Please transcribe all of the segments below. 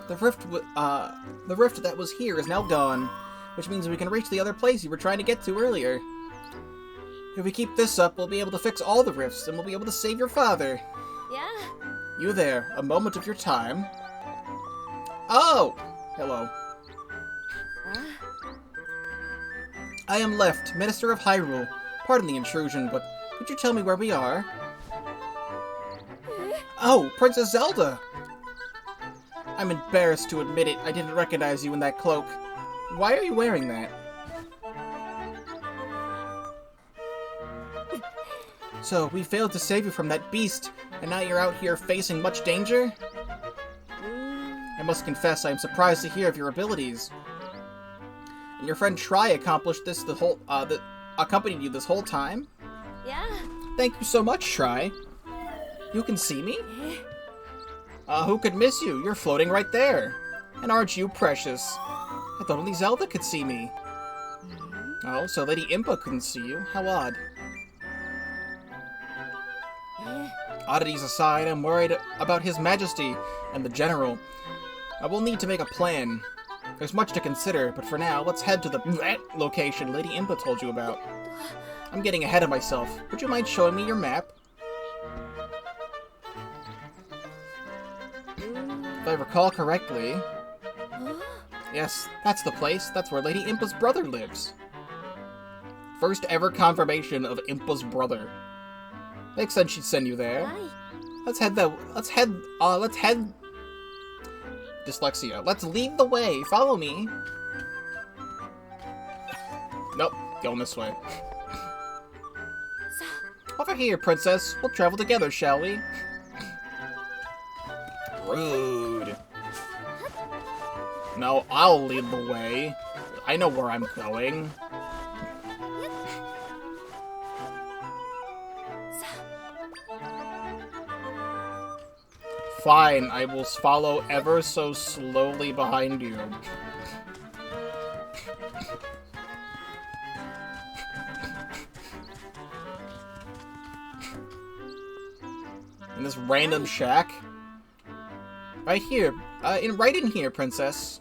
The rift that was here is now gone, which means we can reach the other place you were trying to get to earlier. If we keep this up, we'll be able to fix all the rifts, and we'll be able to save your father. Yeah. You there, a moment of your time. Oh! Hello. I am Left, Minister of Hyrule. Pardon the intrusion, but could you tell me where we are? Oh, Princess Zelda! I'm embarrassed to admit it, I didn't recognize you in that cloak. Why are you wearing that? So, we failed to save you from that beast, and now you're out here facing much danger? I must confess, I am surprised to hear of your abilities. And your friend Tri accomplished this accompanied you this whole time? Yeah. Thank you so much, Tri. You can see me? Who could miss you? You're floating right there. And aren't you precious? I thought only Zelda could see me. Oh, so Lady Impa couldn't see you? How odd. Oddities aside, I'm worried about His Majesty and the General. I will need to make a plan. There's much to consider, but for now, let's head to the location Lady Impa told you about. I'm getting ahead of myself. Would you mind showing me your map? If I recall correctly... Yes, that's the place. That's where Lady Impa's brother lives. First ever confirmation of Impa's brother. Makes sense she'd send you there. Let's head Dyslexia. Let's lead the way. Follow me. Nope. Going this way. Over here, princess. We'll travel together, shall we? Rude. No, I'll lead the way. I know where I'm going. Fine, I will follow ever so slowly behind you. In this random shack? Right here. Right in here, princess.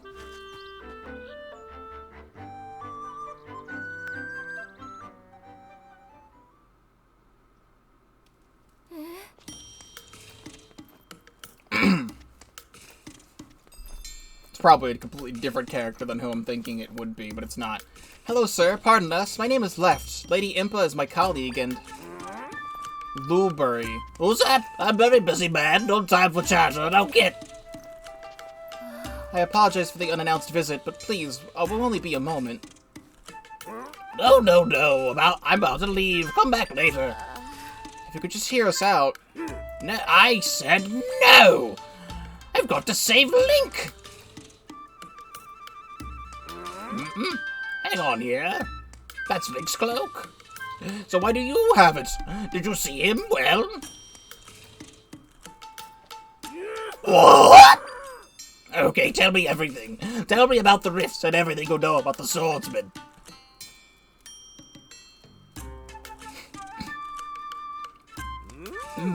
It's probably a completely different character than who I'm thinking it would be, but it's not. Hello, sir. Pardon us. My name is Left. Lady Impa is my colleague, and... Blueberry. Who's that? I'm very busy, man. No time for chatter. Now get... I apologize for the unannounced visit, but please, will only be a moment. No. I'm about to leave. Come back later. If you could just hear us out. No, I said no! I've got to save Link! Hang on here. That's Link's cloak. So why do you have it? Did you see him? Well... What? Okay, tell me everything. Tell me about the rifts and everything you know about the swordsman.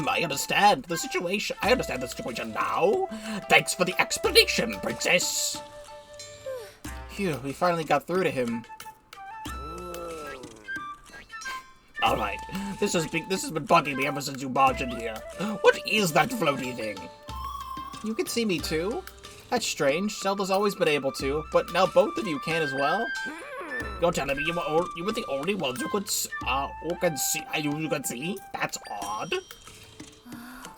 I understand the situation. I understand the situation now. Thanks for the explanation, princess. Phew, we finally got through to him. Alright, this has been bugging me ever since you barged in here. What is that floaty thing? You can see me too? That's strange. Zelda's always been able to, but now both of you can as well? You're telling me you were the only ones who could see? You could see? That's odd.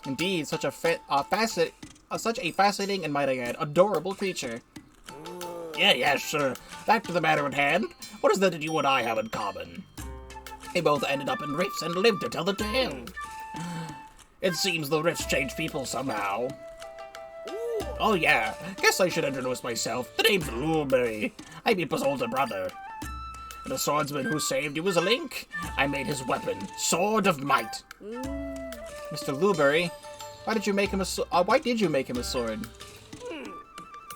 Indeed, such a fascinating and, might I add, adorable creature. Yeah, sure. Back to the matter at hand. What is it that you and I have in common? We both ended up in rifts and lived to tell the tale. It seems the rifts change people somehow. Oh yeah, guess I should introduce myself. The name's Blueberry. I'm Impa's older brother. And the swordsman who saved you was Link. I made his weapon, Sword of Might. Mr. Blueberry, why did you make him a sword?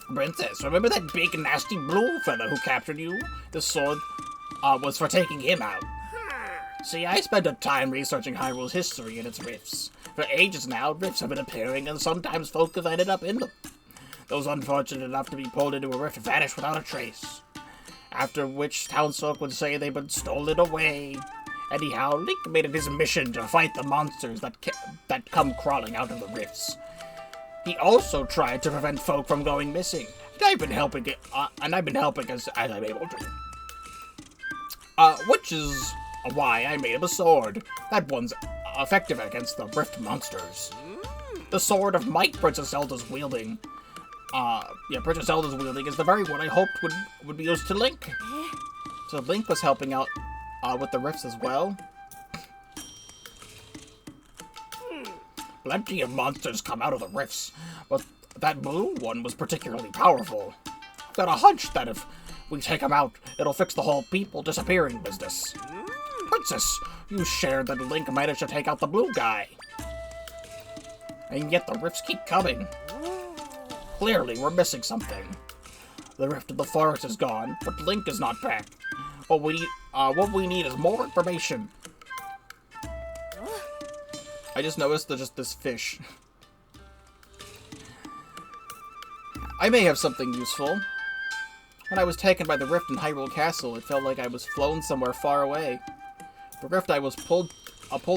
Princess, remember that big nasty blue fella who captured you? The sword was for taking him out. See, I spent a time researching Hyrule's history and its rifts. For ages now, rifts have been appearing, and sometimes folk have ended up in them. Those unfortunate enough to be pulled into a rift vanished without a trace. After which townsfolk would say they'd been stolen away. Anyhow, Link made it his mission to fight the monsters that come crawling out of the rifts. He also tried to prevent folk from going missing, and I've been helping as I'm able to. Which is why I made him a sword. That one's effective against the rift monsters. The Sword of Might Princess Zelda's wielding. Princess Zelda's wielding is the very one I hoped would be used to Link. So Link was helping out with the rifts as well. Plenty of monsters come out of the rifts, but that blue one was particularly powerful. I've got a hunch that if we take him out, it'll fix the whole people disappearing business. Princess, you shared that Link managed to take out the blue guy. And yet the rifts keep coming. Clearly, we're missing something. The rift of the forest is gone, but Link is not back. What we need is more information. I just noticed there's just this fish. I may have something useful. When I was taken by the rift in Hyrule Castle, it felt like I was flown somewhere far away. The rift I was pulled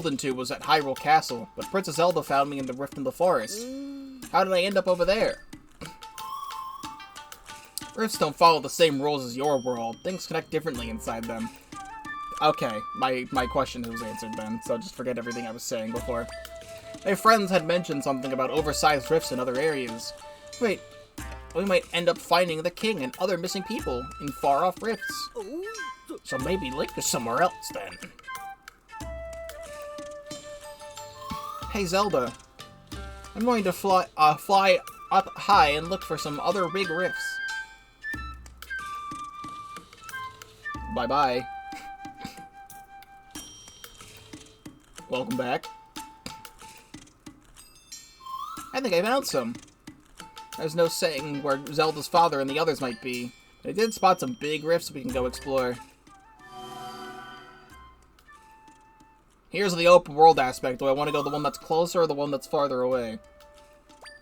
into was at Hyrule Castle, but Princess Zelda found me in the rift in the forest. How did I end up over there? Rifts don't follow the same rules as your world. Things connect differently inside them. Okay, my question was answered then, so just forget everything I was saying before. My friends had mentioned something about oversized rifts in other areas. Wait, we might end up finding the king and other missing people in far-off rifts. So maybe Link is somewhere else then. Hey Zelda, I'm going to fly up high and look for some other big rifts. Bye-bye. Welcome back. I think I found some. There's no saying where Zelda's father and the others might be. But I did spot some big rifts we can go explore. Here's the open world aspect. Do I want to go the one that's closer or the one that's farther away?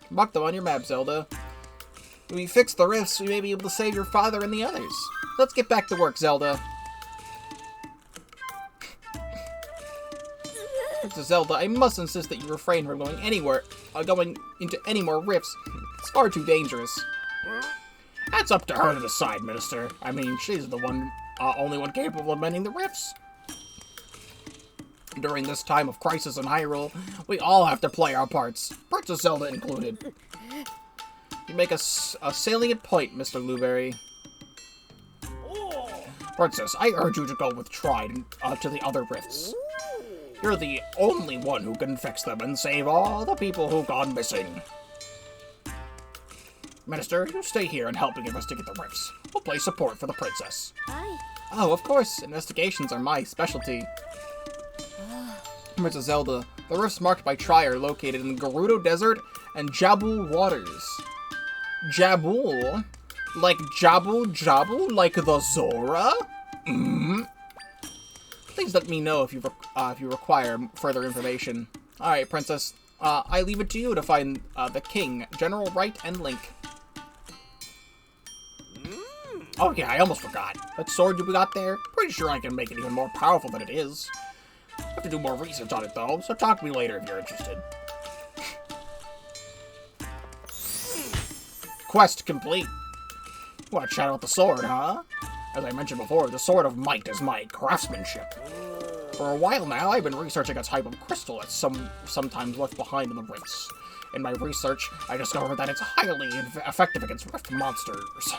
Mark them on your map, Zelda. When we fix the rifts, we may be able to save your father and the others. Let's get back to work, Zelda. Princess Zelda, I must insist that you refrain from going into any more rifts. It's far too dangerous. That's up to her to decide, Minister. I mean, she's the only one capable of mending the rifts. During this time of crisis in Hyrule, we all have to play our parts, Princess Zelda included. You make a salient point, Mr. Blueberry. Princess, I urge you to go with Tride to the other rifts. You're the only one who can fix them and save all the people who've gone missing. Minister, you stay here and help me investigate the rifts. We'll play support for the princess. Oh, of course. Investigations are my specialty. Princess Zelda, the rifts marked by Tri are located in Gerudo Desert and Jabul Waters. Jabul? Like Jabu? Like the Zora? Please let me know if you require further information. Alright, Princess. I leave it to you to find the King, General Wright, and Link. Oh yeah, I almost forgot. That sword you got there? Pretty sure I can make it even more powerful than it is. I have to do more research on it though, so talk to me later if you're interested. Quest complete. You want to chat about the sword, huh? As I mentioned before, the Sword of Might is my craftsmanship. For a while now, I've been researching a type of crystal that's sometimes left behind in the rifts. In my research, I discovered that it's highly effective against rift monsters.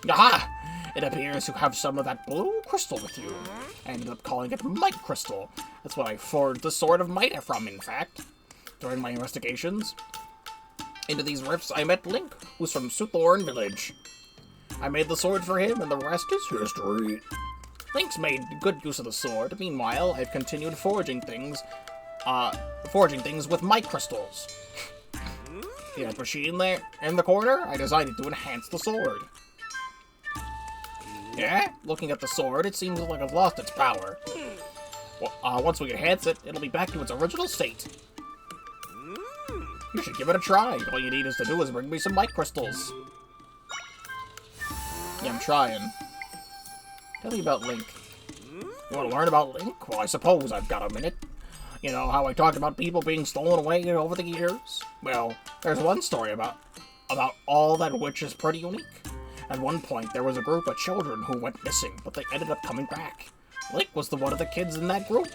Aha! It appears you have some of that blue crystal with you. I ended up calling it Might Crystal. That's what I forged the Sword of Might from, in fact. During my investigations into these rifts, I met Link, who's from Suthlorn Village. I made the sword for him, and the rest is history. Link's made good use of the sword. Meanwhile, I've continued forging things with might crystals. See that machine there in the corner? I designed it to enhance the sword. Yeah, looking at the sword, it seems like I've lost its power. Well, once we enhance it, it'll be back to its original state. You should give it a try. All you need is to do is bring me some light crystals. Yeah, I'm trying. Tell me about Link. You want to learn about Link? Well, I suppose I've got a minute. You know how I talked about people being stolen away over the years? Well, there's one story about all that which is pretty unique. At one point, there was a group of children who went missing, but they ended up coming back. Link was one of the kids in that group.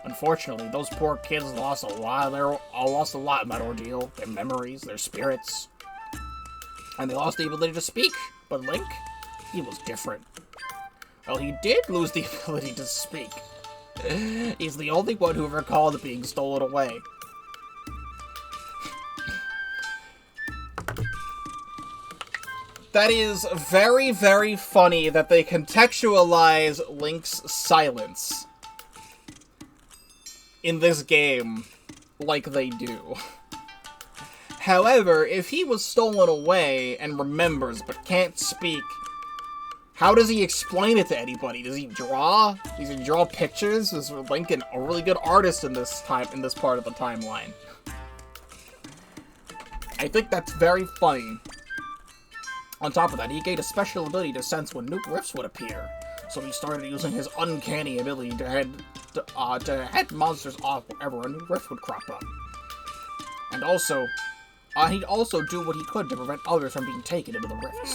Unfortunately, those poor kids lost a lot in that ordeal. Their memories, their spirits. And they lost the ability to speak. But Link, he was different. Well, he did lose the ability to speak. He's the only one who recalled being stolen away. That is very, very funny that they contextualize Link's silence in this game like they do. However, if he was stolen away and remembers but can't speak, how does he explain it to anybody? Does he draw? Does he draw pictures? Is Link a really good artist in this part of the timeline? I think that's very funny. On top of that, he gained a special ability to sense when new rifts would appear, so he started using his uncanny ability to head monsters off wherever a new rift would crop up. And also, he'd also do what he could to prevent others from being taken into the rifts.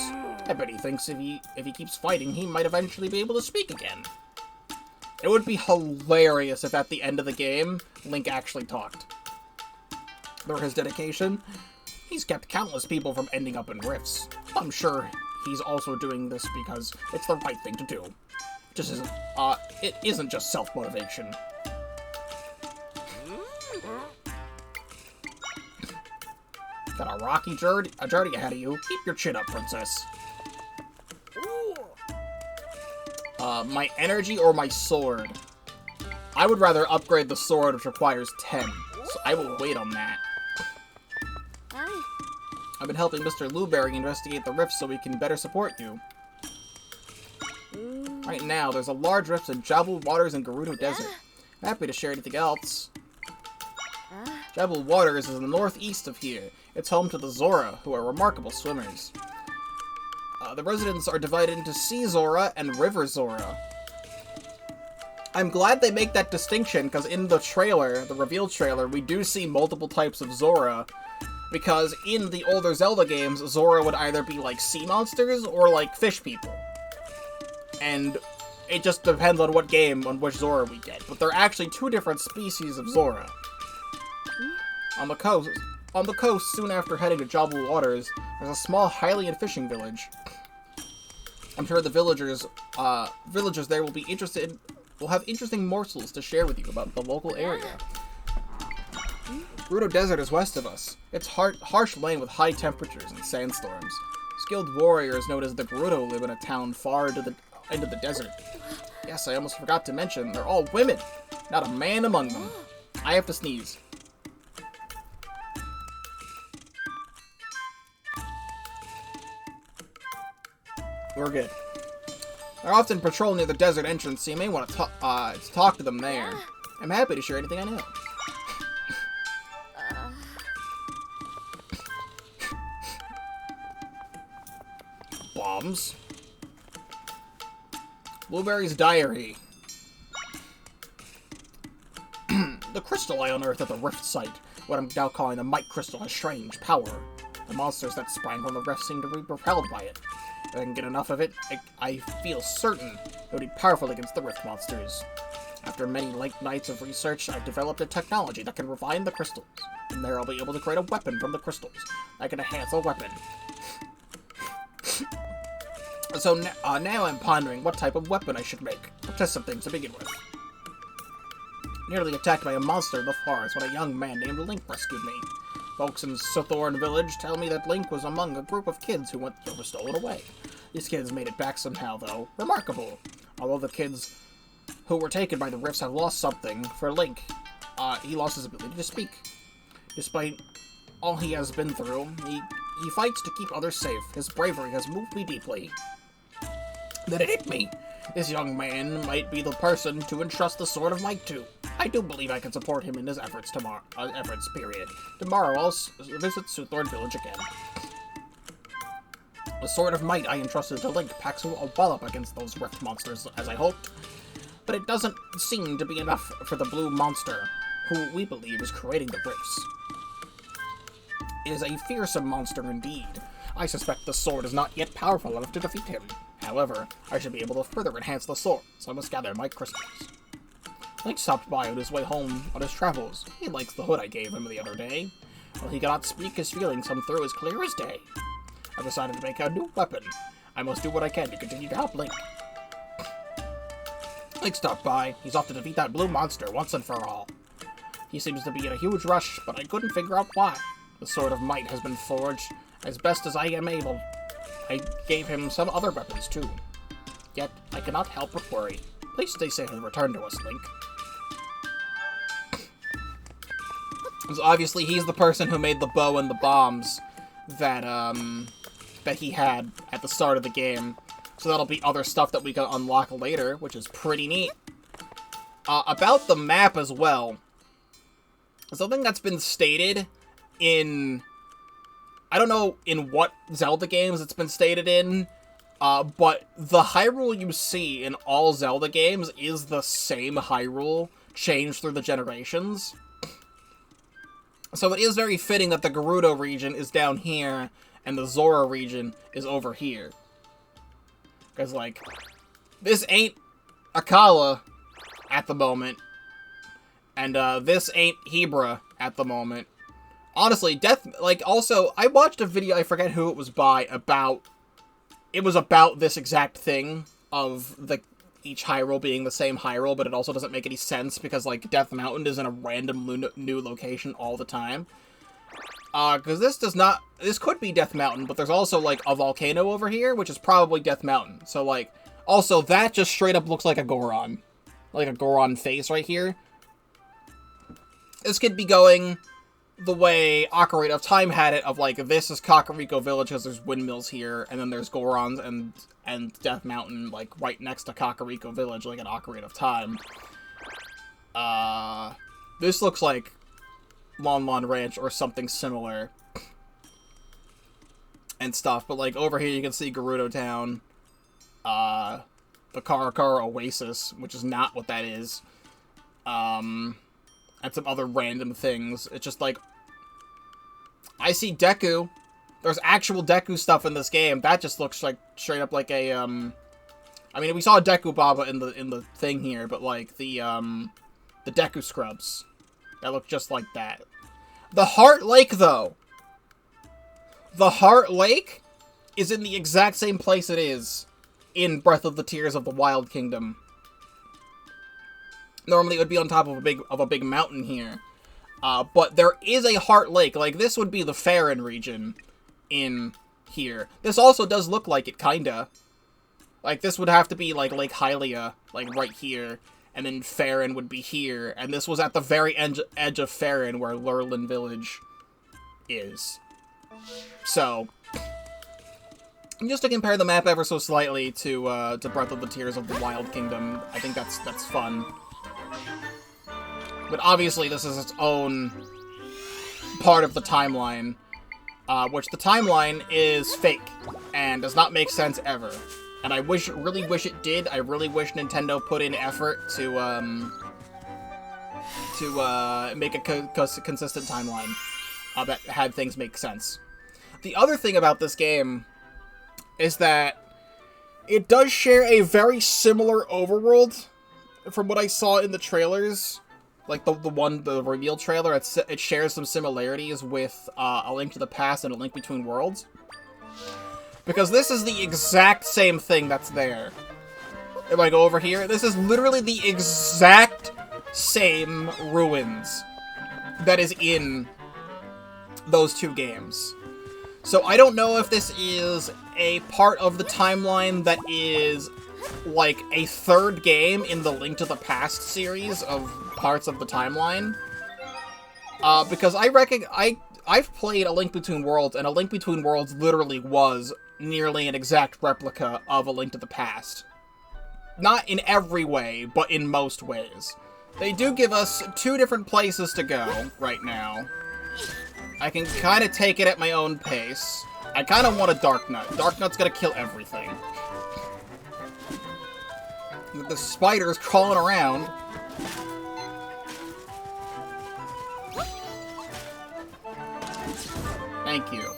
I bet he thinks if he keeps fighting, he might eventually be able to speak again. It would be hilarious if at the end of the game, Link actually talked. Through his dedication, he's kept countless people from ending up in rifts. I'm sure he's also doing this because it's the right thing to do. It isn't just self-motivation. Got a rocky journey ahead of you. Keep your chin up, princess. My energy or my sword? I would rather upgrade the sword, which requires 10. So I will wait on that. I've been helping Mr. Luberry investigate the rifts so we can better support you. Right now, there's a large rift in Jabul Waters and Gerudo Desert. I'm happy to share anything else. Jabul Waters is in the northeast of here. It's home to the Zora, who are remarkable swimmers. The residents are divided into Sea Zora and River Zora. I'm glad they make that distinction, because in the trailer, the reveal trailer, we do see multiple types of Zora. Because in the older Zelda games, Zora would either be like sea monsters or like fish people. And it just depends on what game, on which Zora we get. But there are actually two different species of Zora. On the coast, soon after heading to Jabul Waters, there's a small Hylian fishing village. I'm sure the villagers there will have interesting morsels to share with you about the local area. Gerudo Desert is west of us. It's harsh land with high temperatures and sandstorms. Skilled warriors known as the Gerudo live in a town far into the desert. Yes, I almost forgot to mention, they're all women. Not a man among them. I have to sneeze. We're good. They're often patrol near the desert entrance, so you may want to talk to them there. I'm happy to share anything I know. Bombs. Blueberry's diary. The crystal I unearthed at the rift site, what I'm now calling the Might Crystal, has strange power. The monsters that sprang from the rift seem to be repelled by it. If I can get enough of it, I feel certain it would be powerful against the rift monsters. After many late nights of research, I've developed a technology that can refine the crystals. From there, I'll be able to create a weapon from the crystals. I can enhance a weapon. So now I'm pondering what type of weapon I should make. I'll test some things to begin with. Nearly attacked by a monster in the forest when a young man named Link rescued me. Folks in Sithorn village tell me that Link was among a group of kids who were stolen away. These kids made it back somehow, though. Remarkable. Although the kids who were taken by the rifts have lost something, for Link, he lost his ability to speak. Despite all he has been through, he fights to keep others safe. His bravery has moved me deeply. Then it hit me. This young man might be the person to entrust the Sword of Might to. I do believe I can support him in his efforts tomorrow. Period. Tomorrow I'll visit Soothorn Village again. The Sword of Might I entrusted to Link packs a wallop against those rift monsters, as I hoped. But it doesn't seem to be enough for the blue monster, who we believe is creating the rifts. It is a fearsome monster indeed. I suspect the sword is not yet powerful enough to defeat him. However, I should be able to further enhance the sword, so I must gather my crystals. Link stopped by on his way home on his travels. He likes the hood I gave him the other day. While he cannot speak his feelings come through as clear as day. I decided to make a new weapon. I must do what I can to continue to help Link. Link stopped by. He's off to defeat that blue monster once and for all. He seems to be in a huge rush, but I couldn't figure out why. The Sword of Might has been forged as best as I am able. I gave him some other weapons too. Yet, I cannot help but worry. Please stay safe and return to us, Link. So obviously he's the person who made the bow and the bombs that, that he had at the start of the game. So that'll be other stuff that we can unlock later, which is pretty neat. About the map as well. Something that's been stated in... I don't know in what Zelda games it's been stated in, but the Hyrule you see in all Zelda games is the same Hyrule, changed through the generations. So it is very fitting that the Gerudo region is down here, and the Zora region is over here. Because, like, this ain't Akala at the moment, and this ain't Hebra at the moment. Honestly, also, I watched a video, I forget who it was by, it was about this exact thing of each Hyrule being the same Hyrule, but it also doesn't make any sense because, like, Death Mountain is in a random new location all the time. Because this could be Death Mountain, but there's also, like, a volcano over here, which is probably Death Mountain. So, like, also, that just straight up looks like a Goron. Like a Goron face right here. This could be going the way Ocarina of Time had it, of, like, this is Kakariko Village because there's windmills here, and then there's Gorons and Death Mountain, like, right next to Kakariko Village, like an Ocarina of Time. This looks like Lon Lon Ranch or something similar. And stuff, but, like, over here you can see Gerudo Town, the Karakara Oasis, which is not what that is, and some other random things. It's just, like, I see Deku. There's actual Deku stuff in this game. That just looks like, straight up like a, I mean, we saw Deku Baba in the thing here, but, like, the Deku Scrubs. That look just like that. The Heart Lake, though. The Heart Lake is in the exact same place it is in Breath of the Tears of the Wild Kingdom. Normally it would be on top of a big mountain here. But there is a Heart Lake. Like, this would be the Faron region in here. This also does look like it, kinda. Like, this would have to be, like, Lake Hylia, like, right here. And then Faron would be here. And this was at the very edge of Faron where Lurelin Village is. So, just to compare the map ever so slightly to Breath of the Tears of the Wild Kingdom, I think that's fun. But obviously this is its own part of the timeline, which the timeline is fake, and does not make sense ever. And I really wish it did. I really wish Nintendo put in effort to make a consistent timeline that had things make sense. The other thing about this game is that it does share a very similar overworld from what I saw in the trailers. Like, the reveal trailer, it shares some similarities with A Link to the Past and A Link Between Worlds. Because this is the exact same thing that's there. If I go over here, this is literally the exact same ruins that is in those two games. So I don't know if this is a part of the timeline that is like a third game in the Link to the Past series of parts of the timeline. Because I've played A Link Between Worlds, and A Link Between Worlds literally was nearly an exact replica of A Link to the Past. Not in every way, but in most ways. They do give us 2 different places to go right now. I can kind of take it at my own pace. I kind of want a Dark Nut. Dark Nut's gonna kill everything. With the spiders crawling around. Thank you.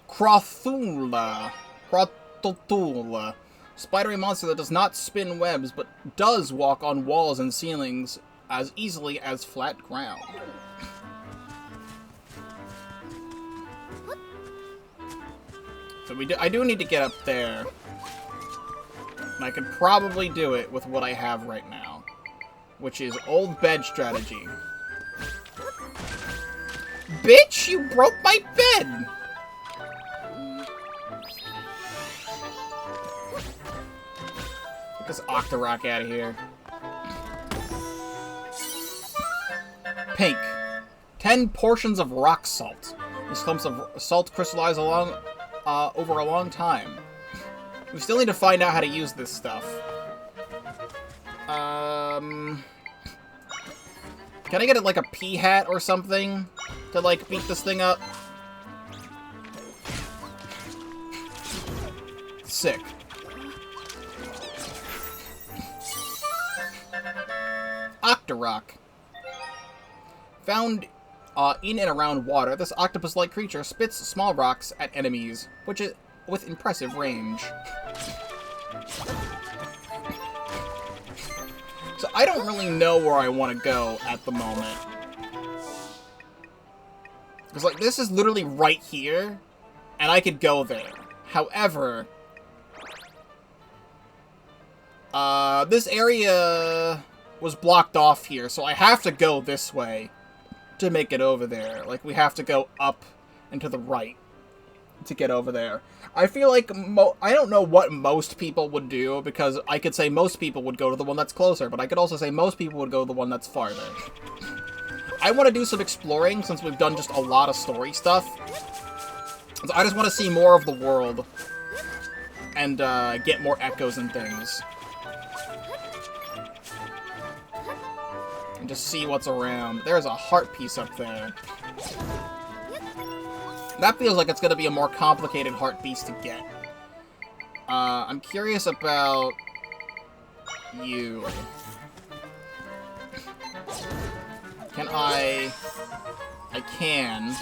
Crothula. Crothula. Spidery monster that does not spin webs, but does walk on walls and ceilings as easily as flat ground. So I do need to get up there. And I could probably do it with what I have right now. Which is old bed strategy. Bitch, you broke my bed! Get this Octorok out of here. Pink. 10 portions of rock salt. These clumps of salt crystallize over a long time. We still need to find out how to use this stuff. Can I get it like a pea hat or something to like beat this thing up? Sick. Octorok. Found in and around water, this octopus-like creature spits small rocks at enemies, which is with impressive range. So I don't really know where I want to go at the moment. Because, like, this is literally right here, and I could go there. However, this area was blocked off here, so I have to go this way to make it over there. Like, we have to go up and to the right to get over there. I feel like I don't know what most people would do, because I could say most people would go to the one that's closer, but I could also say most people would go to the one that's farther. I want to do some exploring, since we've done just a lot of story stuff. So I just want to see more of the world, and get more echoes and things. And just see what's around. There's a heart piece up there. That feels like it's going to be a more complicated heart piece to get. I'm curious about you. Can I can.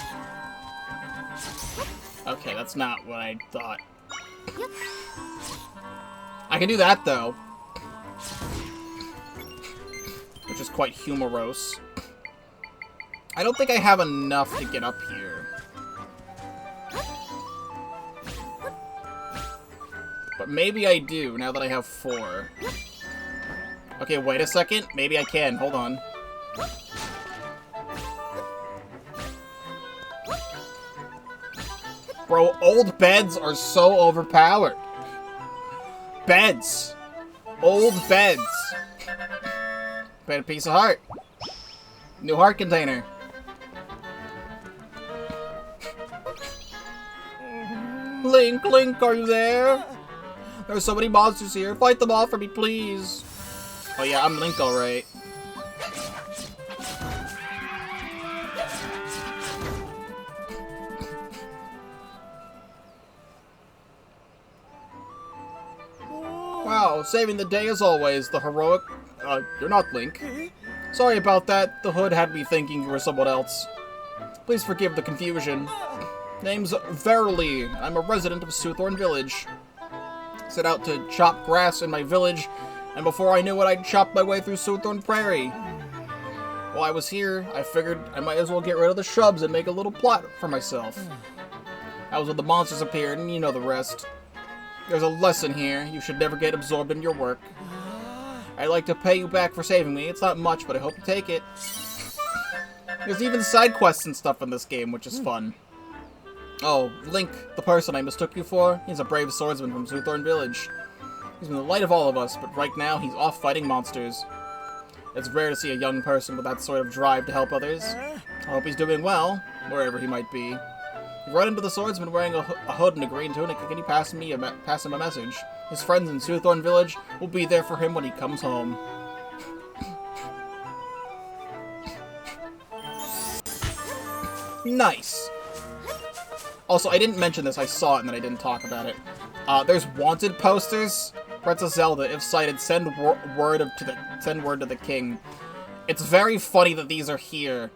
Okay, that's not what I thought. I can do that, though. Which is quite humorous. I don't think I have enough to get up here. But maybe I do, now that I have 4. Okay, wait a second. Maybe I can. Hold on. Bro, old beds are so overpowered. Beds. Old beds. Bed piece of heart. New heart container. Link, Link, are you there? There are so many monsters here. Fight them all for me, please. Oh yeah, I'm Link, alright. Wow, saving the day as always, the heroic... you're not Link. Sorry about that. The hood had me thinking you were someone else. Please forgive the confusion. Name's Verily. I'm a resident of Soothorn Village. Set out to chop grass in my village, and before I knew it, I'd chopped my way through Soothorn Prairie. While I was here, I figured I might as well get rid of the shrubs and make a little plot for myself. That was when the monsters appeared, and you know the rest. There's a lesson here. You should never get absorbed in your work. I'd like to pay you back for saving me. It's not much, but I hope you take it. There's even side quests and stuff in this game, which is fun. Oh, Link, the person I mistook you for, he's a brave swordsman from Soothorn Village. He's been the light of all of us, but right now he's off fighting monsters. It's rare to see a young person with that sort of drive to help others. I hope he's doing well, wherever he might be. You've run into the swordsman wearing a hood and a green tunic. Can you pass him a message? His friends in Soothorn Village will be there for him when he comes home. Nice! Also, I didn't mention this, I saw it and then I didn't talk about it. There's wanted posters. Princess Zelda, if sighted, send word to the king. It's very funny that these are here.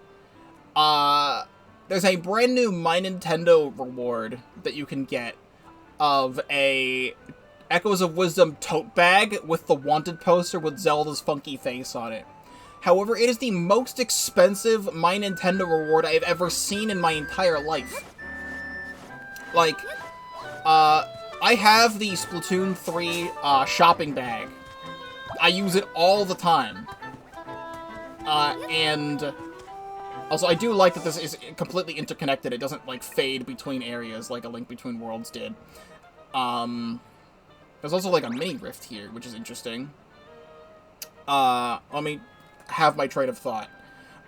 There's a brand new My Nintendo reward that you can get of a Echoes of Wisdom tote bag with the wanted poster with Zelda's funky face on it. However, it is the most expensive My Nintendo reward I've ever seen in my entire life. Like, I have the Splatoon 3 shopping bag. I use it all the time. And also, I do like that this is completely interconnected. It doesn't, like, fade between areas like A Link Between Worlds did. There's also, like, a mini rift here, which is interesting. Let me have my train of thought.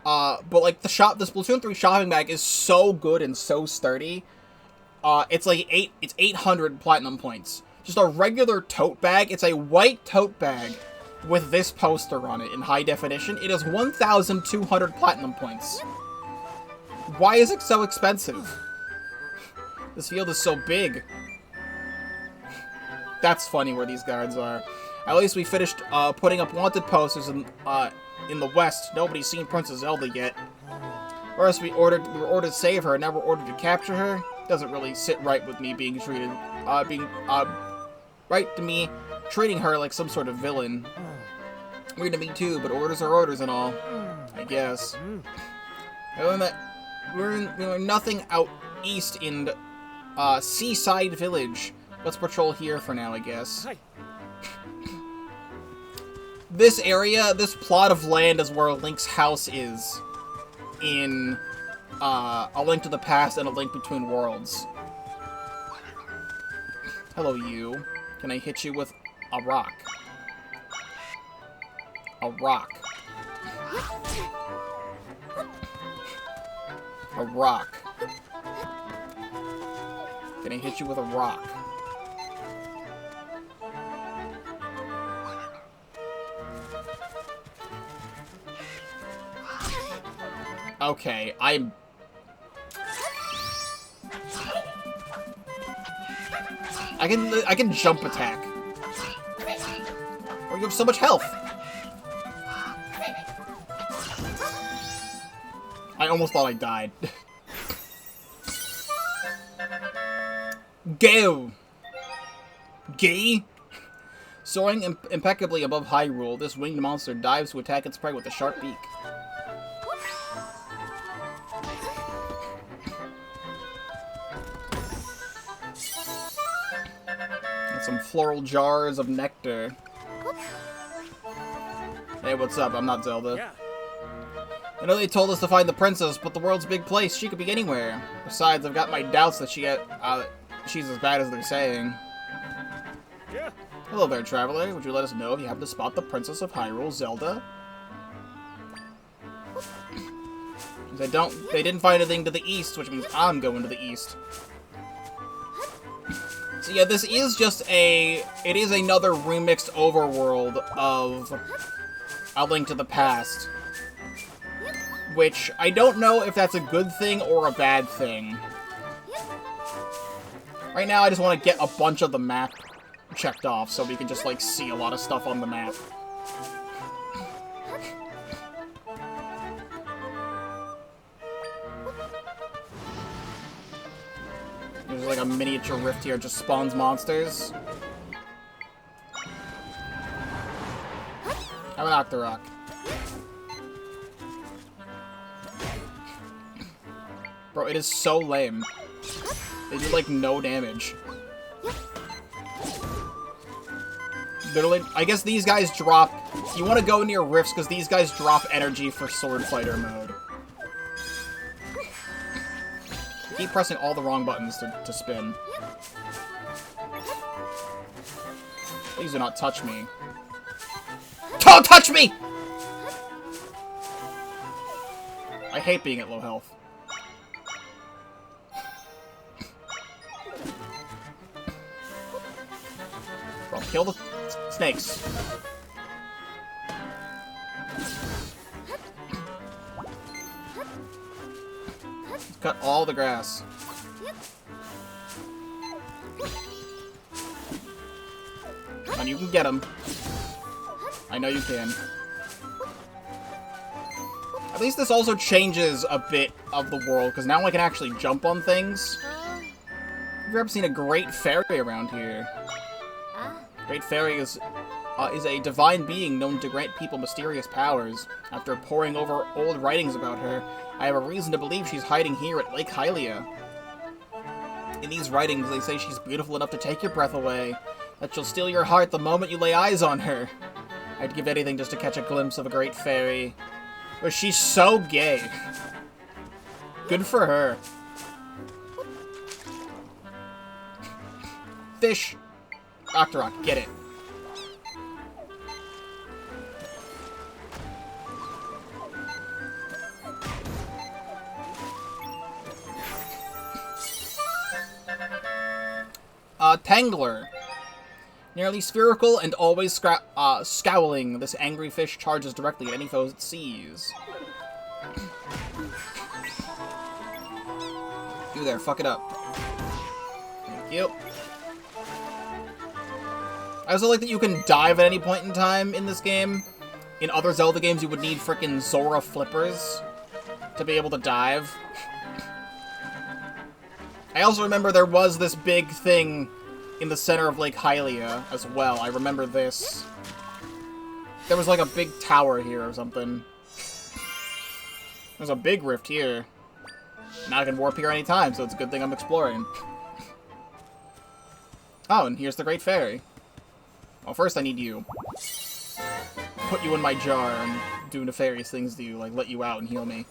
But, like, the Splatoon 3 shopping bag is so good and so sturdy. It's like it's 800 platinum points. Just a regular tote bag. It's a white tote bag with this poster on it in high definition. It is 1,200 platinum points. Why is it so expensive? This field is so big. That's funny where these guards are. At least we finished putting up wanted posters in the west. Nobody's seen Princess Zelda yet. First we were ordered to save her, now we're ordered to capture her. Doesn't really sit right with me being treated, right to me treating her like some sort of villain. Weird to me too, but orders are orders and all, I guess. I learned that we're nothing out east in Seaside Village. Let's patrol here for now, I guess. This area, this plot of land is where Link's house is in A Link to the Past and A Link Between Worlds. Hello, you. Can I hit you with a rock? A rock. A rock. Can I hit you with a rock? Okay, I can jump attack. Oh, you have so much health. I almost thought I died. Go! Gay? Soaring impeccably above Hyrule, this winged monster dives to attack its prey with a sharp beak. Some floral jars of nectar. Hey, what's up? I'm not Zelda. Yeah. I know they told us to find the princess, but the world's a big place. She could be anywhere. Besides, I've got my doubts that she's as bad as they're saying. Yeah. Hello there, traveler. Would you let us know if you happen to spot the Princess of Hyrule, Zelda? They didn't find anything to the east, which means I'm going to the east. So yeah, this is just it is another remixed overworld of A Link to the Past. Which, I don't know if that's a good thing or a bad thing. Right now, I just want to get a bunch of the map checked off so we can just, like, see a lot of stuff on the map. There's like a miniature rift here, just spawns monsters. Have an Octorok. Bro, it is so lame. They do like no damage. Literally, I guess these guys drop... You want to go near rifts because these guys drop energy for sword fighter mode. Keep pressing all the wrong buttons to spin. Please do not touch me. Don't touch me! I hate being at low health. kill the snakes. Let's cut all the grass. And you can get them. I know you can. At least this also changes a bit of the world, because now I can actually jump on things. Have you ever seen a great fairy around here? Great fairy is a divine being known to grant people mysterious powers. After poring over old writings about her, I have a reason to believe she's hiding here at Lake Hylia. In these writings, they say she's beautiful enough to take your breath away, that she'll steal your heart the moment you lay eyes on her. I'd give anything just to catch a glimpse of a great fairy. But she's so gay. Good for her. Fish. Octorok, get it. Tangler. Nearly spherical and always scowling, this angry fish charges directly at any foes it sees. You there, fuck it up. Thank you. I also like that you can dive at any point in time in this game. In other Zelda games, you would need frickin' Zora flippers to be able to dive. I also remember there was this big thing in the center of Lake Hylia as well. I remember this. There was like a big tower here or something. There's a big rift here. Now I can warp here anytime, so it's a good thing I'm exploring. Oh, and here's the Great Fairy. Well, first I need you. Put you in my jar and do nefarious things to you, like let you out and heal me.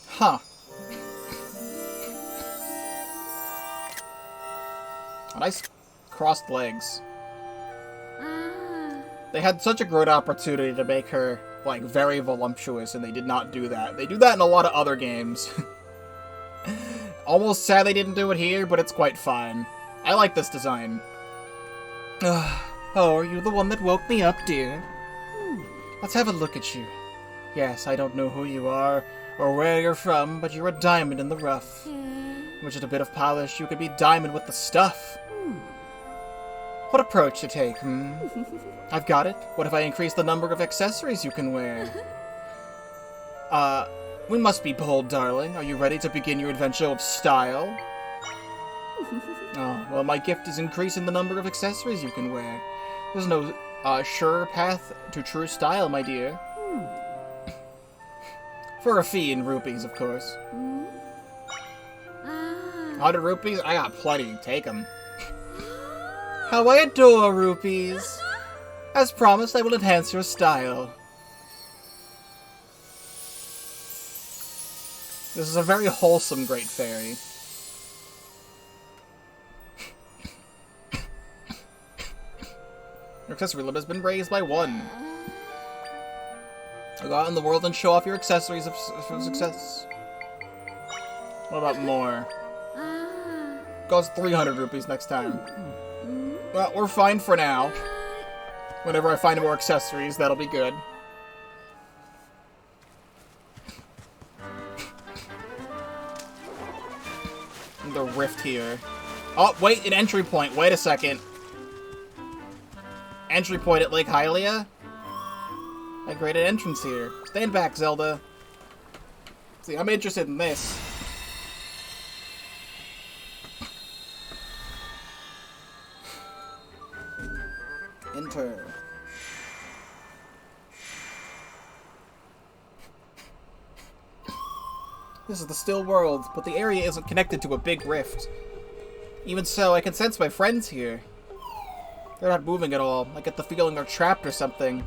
Huh. Nice crossed legs. They had such a great opportunity to make her, like, very voluptuous, and they did not do that. They do that in a lot of other games. Almost sad they didn't do it here, but it's quite fine. I like this design. Oh, are you the one that woke me up, dear? Let's have a look at you. Yes, I don't know who you are, or where you're from, but you're a diamond in the rough. With just a bit of polish, you could be diamond with the stuff. What approach to take, I've got it. What if I increase the number of accessories you can wear? We must be bold, darling. Are you ready to begin your adventure of style? Oh, well, my gift is increasing the number of accessories you can wear. There's no, sure path to true style, my dear. For a fee in rupees, of course. 100 rupees? I got plenty. Take them. How I adore rupees! As promised, I will enhance your style. This is a very wholesome Great Fairy. Your accessory limit has been raised by 1. Go out in the world and show off your accessories for success. What about more? Costs 300 rupees next time. Well, we're fine for now. Whenever I find more accessories, that'll be good. The rift here. Oh, wait, an entry point. Wait a second. Entry point at Lake Hylia? I created an entrance here. Stand back, Zelda. See, I'm interested in this. Enter. This is the still world, but the area isn't connected to a big rift. Even so, I can sense my friends here. They're not moving at all. I get the feeling they're trapped or something.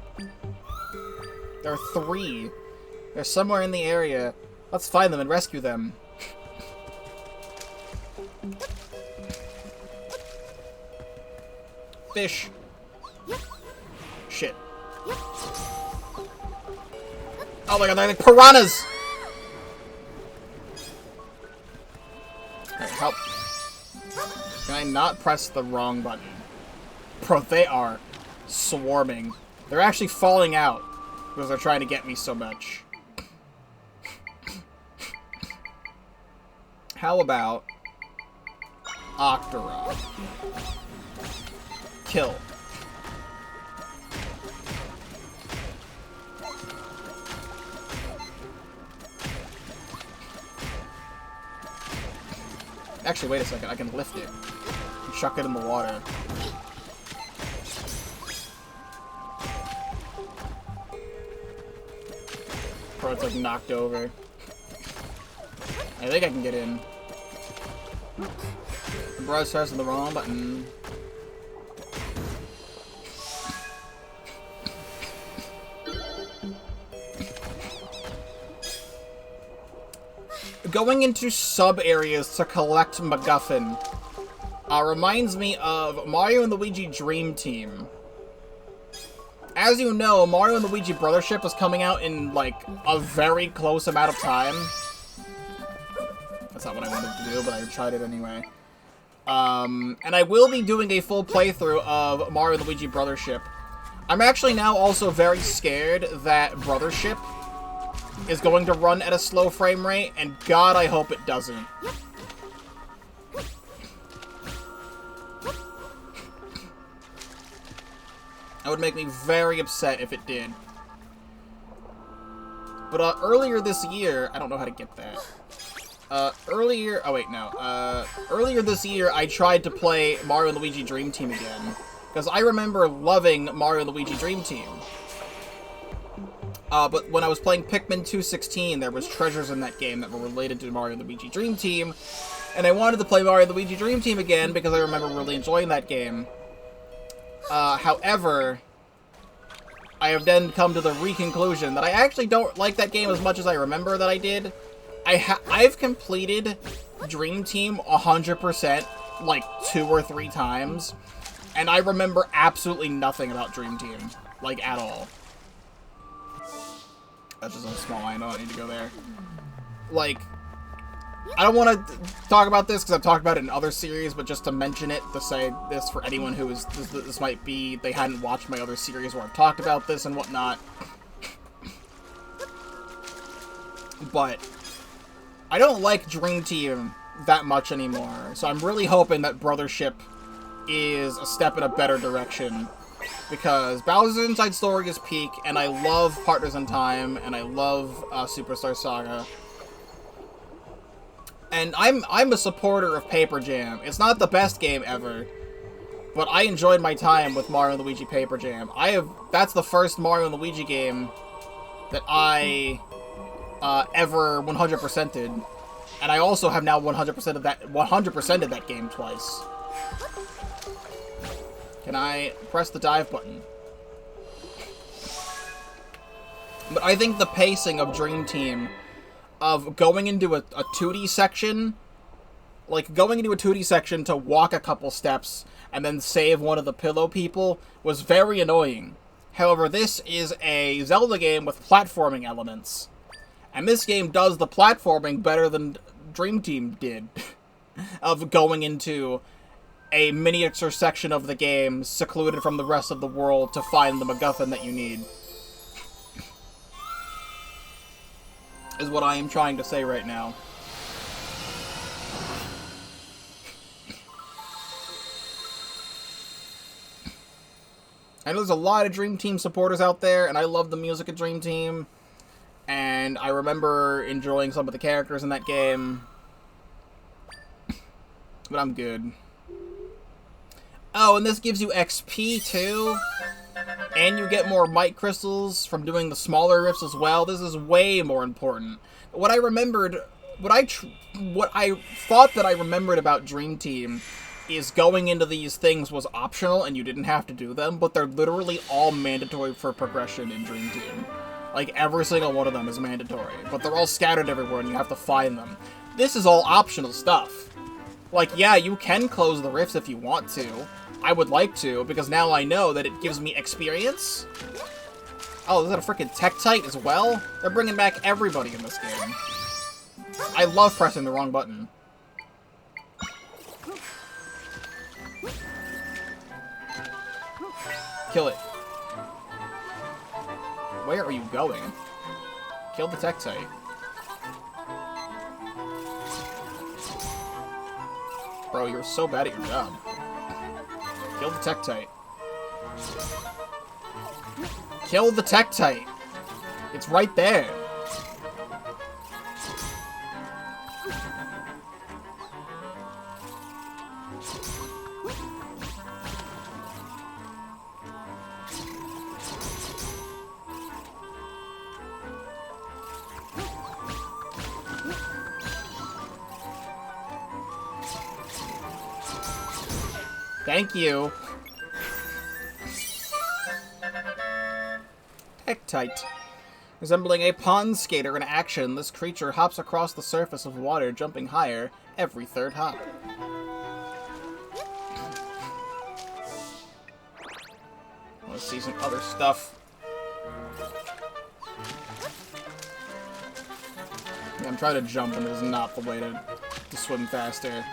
There are 3. They're somewhere in the area. Let's find them and rescue them. Fish. Shit. Oh my god, they're like piranhas! Alright, help. Can I not press the wrong button? Bro, they are swarming. They're actually falling out because they're trying to get me so much. How about Octorok? Kill. Actually, wait a second. I can lift it and chuck it in the water. Bro, it's like knocked over. I think I can get in. Bro, I pressed the wrong button. Going into sub-areas to collect MacGuffin reminds me of Mario and Luigi Dream Team. As you know, Mario and Luigi Brothership is coming out in, like, a very close amount of time. That's not what I wanted to do, but I tried it anyway. And I will be doing a full playthrough of Mario and Luigi Brothership. I'm actually now also very scared that Brothership is going to run at a slow frame rate, and God, I hope it doesn't. That would make me very upset if it did. But earlier this year, I don't know how to get that. Earlier this year, I tried to play Mario and Luigi Dream Team again, because I remember loving Mario and Luigi Dream Team. But when I was playing Pikmin 2.16, there was treasures in that game that were related to Mario and Luigi Dream Team, and I wanted to play Mario and Luigi Dream Team again because I remember really enjoying that game. However, I have then come to the conclusion that I actually don't like that game as much as I remember that I did. I've completed Dream Team 100%, like 2 or 3 times, and I remember absolutely nothing about Dream Team, like, at all. That's just a small line, I don't need to go there. Like, I don't want to talk about this because I've talked about it in other series, but just to mention it, to say this for anyone who is, this might be, they hadn't watched my other series where I've talked about this and whatnot. But I don't like Dream Team that much anymore, so I'm really hoping that Brothership is a step in a better direction. Because Bowser's Inside Story is peak, and I love Partners in Time, and I love Superstar Saga. And I'm a supporter of Paper Jam. It's not the best game ever, but I enjoyed my time with Mario & Luigi Paper Jam. That's the first Mario & Luigi game that I ever 100%ed, and I also have now 100%ed that game twice. Can I press the dive button? But I think the pacing of Dream Team, of going into a 2D section, like going into a 2D section to walk a couple steps and then save one of the pillow people, was very annoying. However, this is a Zelda game with platforming elements. And this game does the platforming better than Dream Team did. Of going into a miniature section of the game, secluded from the rest of the world, to find the MacGuffin that you need. Is what I am trying to say right now. I know there's a lot of Dream Team supporters out there, and I love the music of Dream Team. And I remember enjoying some of the characters in that game. But I'm good. Oh, and this gives you XP too? And you get more might crystals from doing the smaller rifts as well. This is way more important. What I remembered, what I thought that I remembered about Dream Team is going into these things was optional and you didn't have to do them, but they're literally all mandatory for progression in Dream Team. Like, every single one of them is mandatory, but they're all scattered everywhere and you have to find them. This is all optional stuff. Like, yeah, you can close the rifts if you want to. I would like to, because now I know that it gives me experience. Oh, is that a freaking Tektite as well? They're bringing back everybody in this game. I love pressing the wrong button. Kill it. Where are you going? Kill the Tektite. Bro, you're so bad at your job. Kill the Tektite. Kill the Tektite! It's right there. Thank you. Tektite. Resembling a pond skater in action, this creature hops across the surface of water, jumping higher every third hop. Let's see some other stuff. Yeah, I'm trying to jump, and it is not the way to swim faster.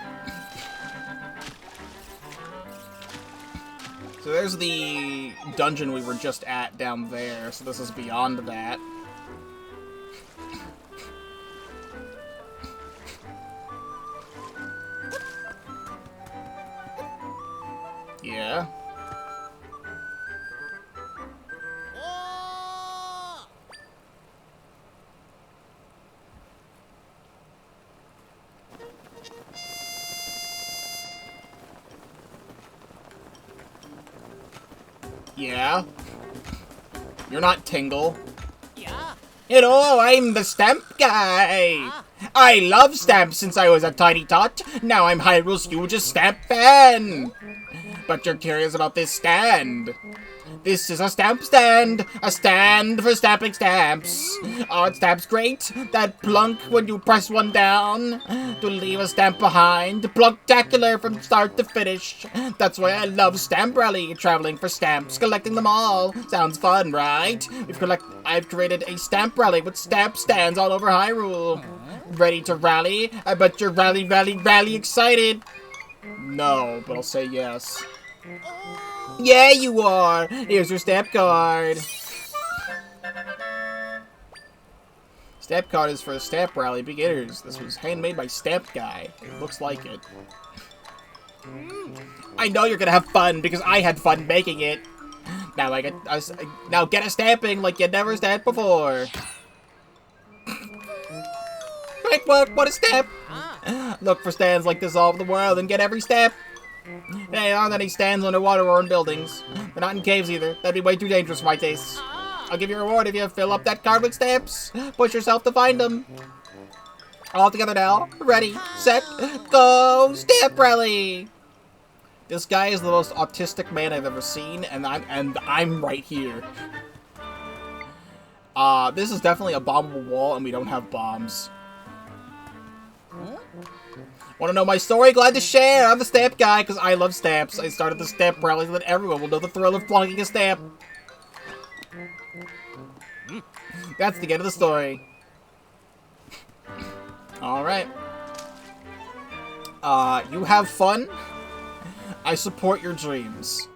So there's the dungeon we were just at down there, so this is beyond that. Yeah. Yeah? You're not Tingle. Yeah. Hello, I'm the stamp guy! I love stamps since I was a tiny tot. Now I'm Hyrule's hugest stamp fan! But you're curious about this stand. This is a stamp stand! A stand for stamping stamps! Oh, it stamps great! That plunk when you press one down to leave a stamp behind. Plunktacular from start to finish. That's why I love Stamp Rally, traveling for stamps, collecting them all. Sounds fun, right? I've created a stamp rally with stamp stands all over Hyrule. Ready to rally? I bet you're rally excited. No, but I'll say yes. Yeah, you are! Here's your stamp card. Stamp card is for Stamp Rally beginners. This was handmade by Stamp Guy. It looks like it. I know you're gonna have fun because I had fun making it. Now now get a stamping like you never stamped before. Right, what a stamp! Look for stands like this all over the world and get every stamp. There aren't any stands underwater or in buildings. They're not in caves either. That'd be way too dangerous for my tastes. I'll give you a reward if you fill up that card with stamps. Push yourself to find them. All together now. Ready, set, go! Stamp Rally! This guy is the most autistic man I've ever seen, and I'm right here. This is definitely a bombable wall, and we don't have bombs. Want to know my story? Glad to share! I'm the stamp guy, because I love stamps. I started the stamp rally so that everyone will know the thrill of flunking a stamp. That's the end of the story. Alright. You have fun. I support your dreams.